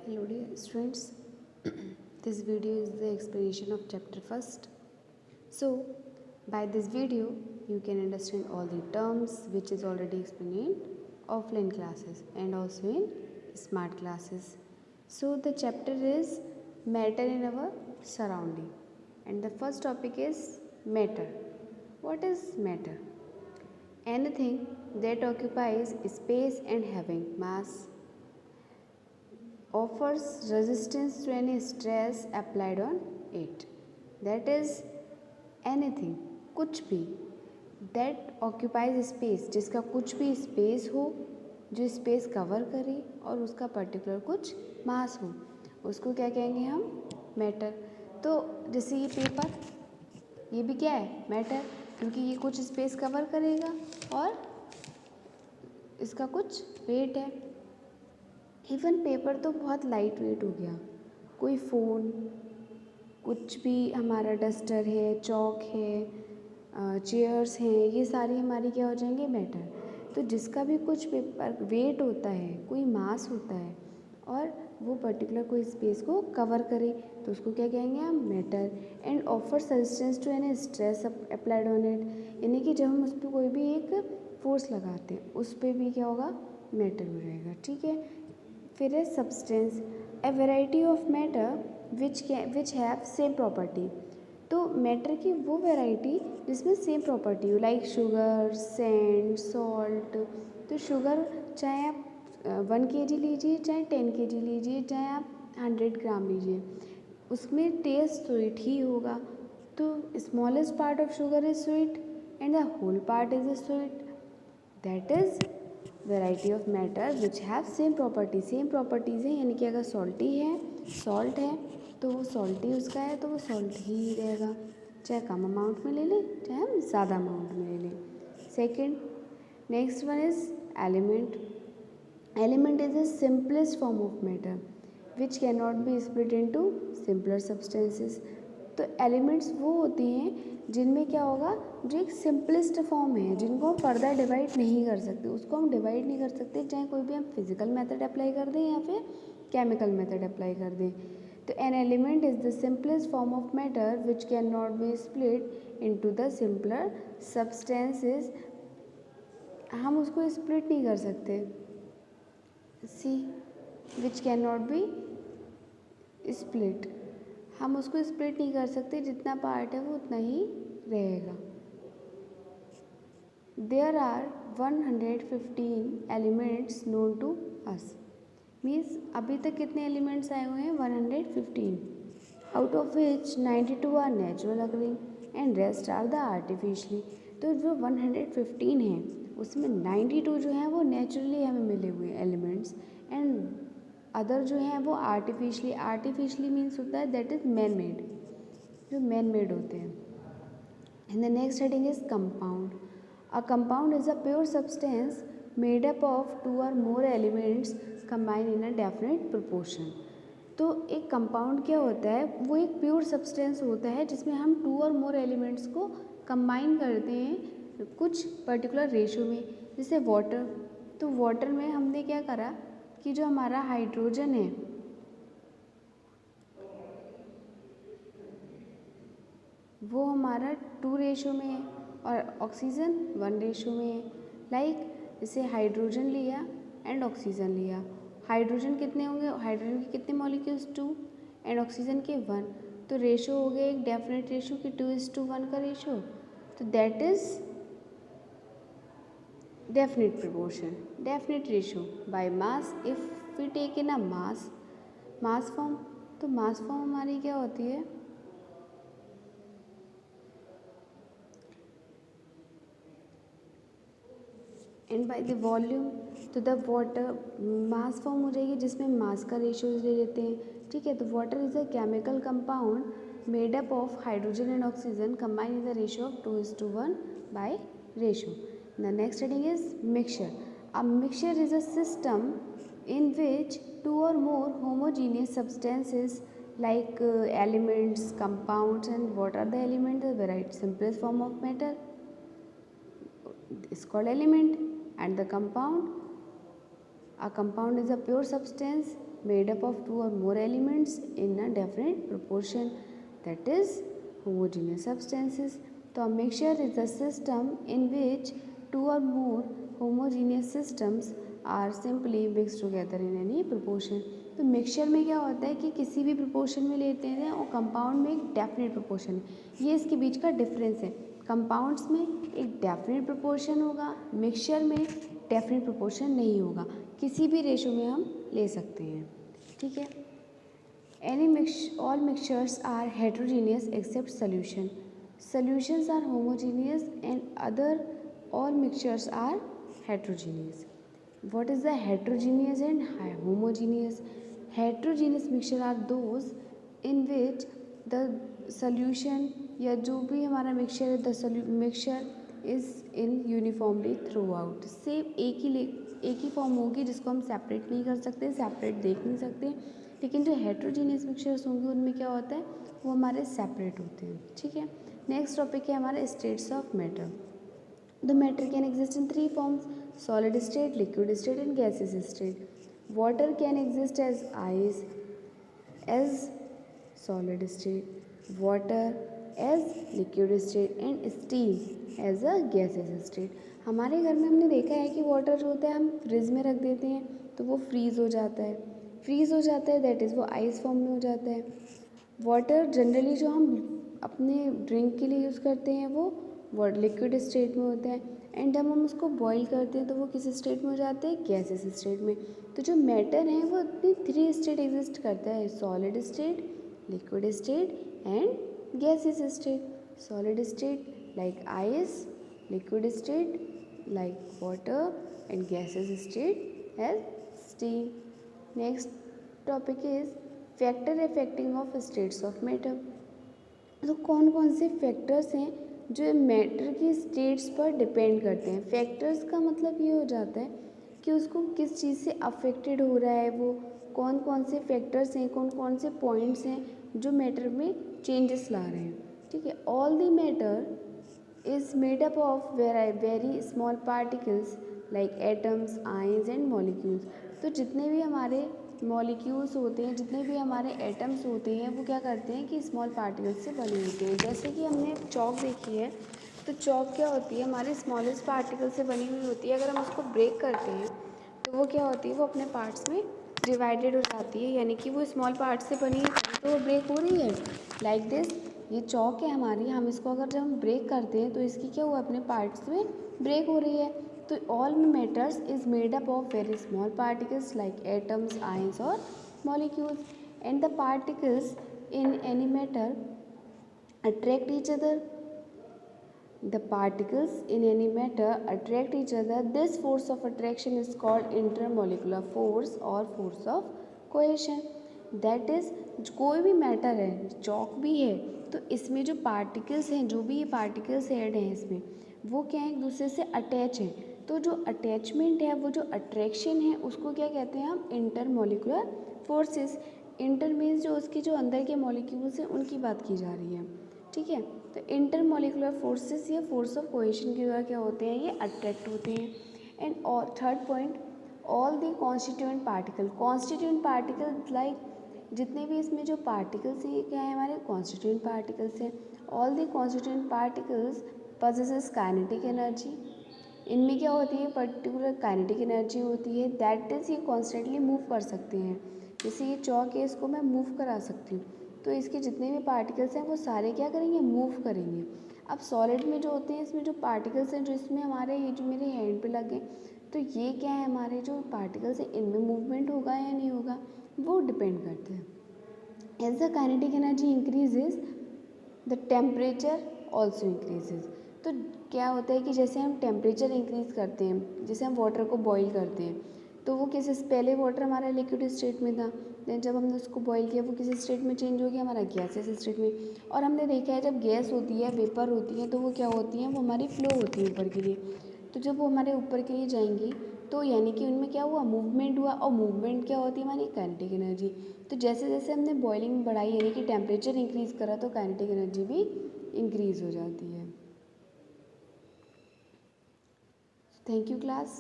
Hello dear students, this video is the explanation of chapter first. So by this video you can understand all the terms which is already explained in offline classes and also in smart classes. So the chapter is matter in our surrounding and the first topic is matter. What is matter? Anything that occupies space and having mass offers resistance to any stress applied on it. That is anything, कुछ भी that occupies space, जिसका कुछ भी space हो, जो space cover करे और उसका पर्टिकुलर कुछ मास हो, उसको क्या कहेंगे हम? मैटर. तो जैसे ये पेपर, ये भी क्या है? मैटर, क्योंकि ये कुछ स्पेस कवर करेगा और इसका कुछ वेट है. इवन पेपर तो बहुत लाइट वेट हो गया. कोई फ़ोन, कुछ भी हमारा डस्टर है, चौक है, चेयर्स हैं, ये सारी हमारी क्या हो जाएंगे? मैटर. तो जिसका भी कुछ पेपर वेट होता है, कोई मास होता है और वो पर्टिकुलर कोई स्पेस को कवर करे तो उसको क्या कहेंगे हम? Matter. And offer resistance to any stress applied on it, यानी कि जब हम उस पर कोई भी एक फोर्स लगाते हैं उस पर भी क्या होगा? मैटर हो जाएगा. ठीक है. फिर है substance, a variety of matter which have same property. तो मैटर की वो वेराइटी जिसमें सेम प्रॉपर्टी हो, लाइक शुगर, सैंड, सॉल्ट. तो शुगर चाहे आप 1 kg लीजिए, चाहे 10 kg लीजिए, चाहे आप 100 ग्राम लीजिए, उसमें टेस्ट स्वीट ही होगा. तो smallest part of sugar is sweet and the whole part is sweet. That is variety of matter which have same property. Same properties हैं, यानी कि अगर सॉल्टी है, सॉल्ट है, तो वो सॉल्टी उसका है तो वो सॉल्ट ही रहेगा, चाहे कम अमाउंट में ले लें चाहे हम ज़्यादा अमाउंट में ले लें. Second, next one is element. Element is the simplest form of matter which can not be split into simpler substances. तो एलिमेंट्स वो होती हैं जिनमें क्या होगा? जो एक सिंपलेस्ट फॉर्म है, जिनको हम फर्दर डिवाइड नहीं कर सकते, उसको हम डिवाइड नहीं कर सकते, चाहे कोई भी हम फिजिकल मेथड अप्लाई कर दें या फिर केमिकल मेथड अप्लाई कर दें. तो an element is the simplest form of matter which can not be split into the simpler substances. हम उसको स्प्लिट नहीं कर सकते. See, which can not be split, हम उसको स्प्लिट नहीं कर सकते, जितना पार्ट है वो उतना ही रहेगा. There are 115 elements known to us. Means अभी तक कितने एलिमेंट्स आए हुए हैं? 115. Out of which 92 are natural occurring and rest are the artificially. तो जो 115 हैं उसमें 92 जो हैं वो नेचुरली हमें मिले हुए एलिमेंट्स एंड अदर जो हैं वो आर्टिफिशली मीन्स होता है दैट इज़ मैन मेड, जो मैन मेड होते हैं. And the next heading is compound. A compound is a pure substance made up of 2 or more elements combine in a definite proportion. तो एक compound क्या होता है? वो एक प्योर सब्सटेंस होता है जिसमें हम 2 or more एलिमेंट्स को कंबाइन करते हैं कुछ पर्टिकुलर रेशो में. जैसे वाटर, तो वाटर में हमने क्या करा कि जो हमारा हाइड्रोजन है वो हमारा 2 रेशो में है और ऑक्सीजन 1 रेशो में है. लाइक जैसे हाइड्रोजन लिया एंड ऑक्सीजन लिया, हाइड्रोजन कितने होंगे? हाइड्रोजन के कितने मॉलिक्यूल्स? 2 एंड ऑक्सीजन के 1. तो रेशो हो गया एक डेफिनेट रेशो कि 2:1 का रेशो. तो that is definite proportion, definite ratio by mass. If we take in a mass form, तो मास फॉर्म हमारी क्या होती है? एंड बाय द वॉल्यूम, तो द वाटर मास फॉर्म हो जाएगी जिसमें मास का रेशियो ले लेते हैं. ठीक है. तो water is a chemical compound made up of hydrogen and oxygen combine in the ratio of 2:1 by ratio. The next heading is mixture. A mixture is a system in which 2 or more homogeneous substances like elements, compounds, and what are the elements? The very simplest form of matter is called element, and the compound A compound is a pure substance made up of two or more elements in a different proportion, that is homogeneous substances. तो a mixture is a system in which two or more homogeneous systems are simply mixed together in any proportion. तो mixture में क्या होता है कि किसी भी proportion में लेते हैं और कंपाउंड में एक डेफिनेट प्रोपोर्शन है, ये इसके बीच का डिफरेंस है। कंपाउंड्स में एक डेफिनेट प्रोपोर्शन होगा, मिक्सचर में डेफिनेट प्रोपोर्शन नहीं होगा, किसी भी रेशो में हम ले सकते हैं, ठीक है। All mixtures are heterogeneous except solution, solutions are homogeneous and other all mixtures are heterogeneous. What is the heterogeneous and homogeneous? Heterogeneous mixture are those in which the solution या जो भी हमारा मिक्सचर है the mixture is in uniformly throughout, same एक ही form होगी जिसको हम separate नहीं कर सकते, सेपरेट देख नहीं सकते। लेकिन जो हेट्रोजीनियस मिक्सचर्स होंगे उनमें क्या होता है, वो हमारे सेपरेट होते हैं, ठीक है। नेक्स्ट टॉपिक है हमारा states of matter. The matter can exist in three forms, solid state, liquid state and gases state. Water can exist as ice as solid state, water as liquid state and steam as a gases state. हमारे घर में हमने देखा है कि water जो होता है हम फ्रिज में रख देते हैं तो वो फ्रीज़ हो जाता है, दैट इज़ वो आइस फॉर्म में हो जाता है। वाटर जनरली जो हम अपने ड्रिंक के लिए यूज़ करते हैं वो लिक्विड स्टेट में होता है, एंड जब हम उसको बॉईल करते हैं तो वो किस स्टेट में हो जाते हैं, गैसेस स्टेट में। तो जो मैटर है वो अपनी थ्री स्टेट एग्जिस्ट करता है, solid state, liquid state and gases state. Solid state like ice, liquid state like water and gases state as steam. Next topic is factor affecting of states of matter. तो कौन कौन से factors हैं जो matter की states पर depend करते हैं। फैक्टर्स का मतलब ये हो जाता है कि उसको किस चीज़ से अफेक्टेड हो रहा है, वो कौन कौन से फैक्टर्स हैं, कौन कौन से पॉइंट्स हैं जो मैटर में चेंजेस ला रहे हैं, ठीक है। All the matter is made up of very small particles like atoms, ions and molecules. तो जितने भी हमारे मॉलिक्यूल्स होते हैं, जितने भी हमारे एटम्स होते हैं, वो क्या करते हैं कि स्मॉल पार्टिकल्स से बने होते हैं। जैसे कि हमने चॉक देखी है, तो चॉक क्या होती है, हमारे स्मॉलेस्ट पार्टिकल से बनी हुई होती है। अगर हम उसको ब्रेक करते हैं तो वो क्या होती है, वो अपने पार्ट्स में डिवाइडेड हो जाती है, यानी कि वो स्मॉल पार्ट्स से बनी है तो वो ब्रेक हो रही है। लाइक दिस, ये चॉक है हमारी, हम इसको अगर जब हम ब्रेक करते हैं तो इसकी क्या हुआ, अपने पार्ट्स में ब्रेक हो रही है। तो all matters is made up of very small particles like atoms, ions or molecules, and the particles in any matter attract each other. The particles in any matter attract each other. This force of attraction is called intermolecular force or force of cohesion. That is, कोई भी matter है, chalk भी है, तो इसमें जो particles हैं, जो भी ये पार्टिकल्स ऐड हैं इसमें, वो क्या है, एक दूसरे से अटैच हैं। तो जो अटैचमेंट है, वो जो अट्रैक्शन है, उसको क्या कहते हैं हम, इंटरमोलिकुलर फोर्सेस। इंटर मीन्स जो उसकी जो अंदर के मॉलिक्यूल्स हैं उनकी बात की जा रही है, ठीक है। तो इंटरमोलिकुलर फोर्सेस या फोर्स ऑफ कोहेशन के द्वारा क्या होते हैं, ये अट्रैक्ट होते हैं। एंड और third point, all the constituent particle like, जितने भी इसमें जो पार्टिकल्स हैं ये क्या है, हमारे कॉन्स्टिट्यूएंट पार्टिकल्स हैं। All the constituent particles possesses kinetic energy. इनमें क्या होती है, पर्टिकुलर काइनेटिक एनर्जी होती है, दैट इज़ ये कॉन्स्टेंटली मूव कर सकते हैं। जैसे ये चॉक है, इसको मैं मूव करा सकती हूँ, तो इसके जितने भी पार्टिकल्स हैं वो सारे क्या करेंगे, मूव करेंगे। अब सॉलिड में जो होते हैं, इसमें जो पार्टिकल्स हैं, जो इसमें हमारे ये जो मेरे हैंड पे लगे, तो ये क्या है, हमारे जो पार्टिकल्स हैं इनमें मूवमेंट होगा या नहीं होगा, वो डिपेंड करते हैं। As the kinetic energy increases the temperature also increases. तो क्या होता है कि जैसे हम टेम्परेचर इंक्रीज़ करते हैं, जैसे हम वाटर को बॉईल करते हैं, तो वो किस, पहले वाटर हमारा लिक्विड स्टेट में था, देन जब हमने उसको बॉईल किया वो किस स्टेट में चेंज हो गया, हमारा गैसेस स्टेट में। और हमने देखा है जब गैस होती है, वेपर होती है, तो वो क्या होती हैं, वो हमारी फ्लो होती है ऊपर के लिए। तो जब वो हमारे ऊपर के लिए जाएंगी तो यानी कि उनमें क्या हुआ, मूवमेंट हुआ, और मूवमेंट क्या होती है, हमारी काइनेटिक एनर्जी। तो जैसे जैसे हमने बॉइलिंग बढ़ाई, यानी कि टेम्परेचर इंक्रीज़ करा, तो काइनेटिक एनर्जी भी इंक्रीज़ हो जाती है। Thank you class.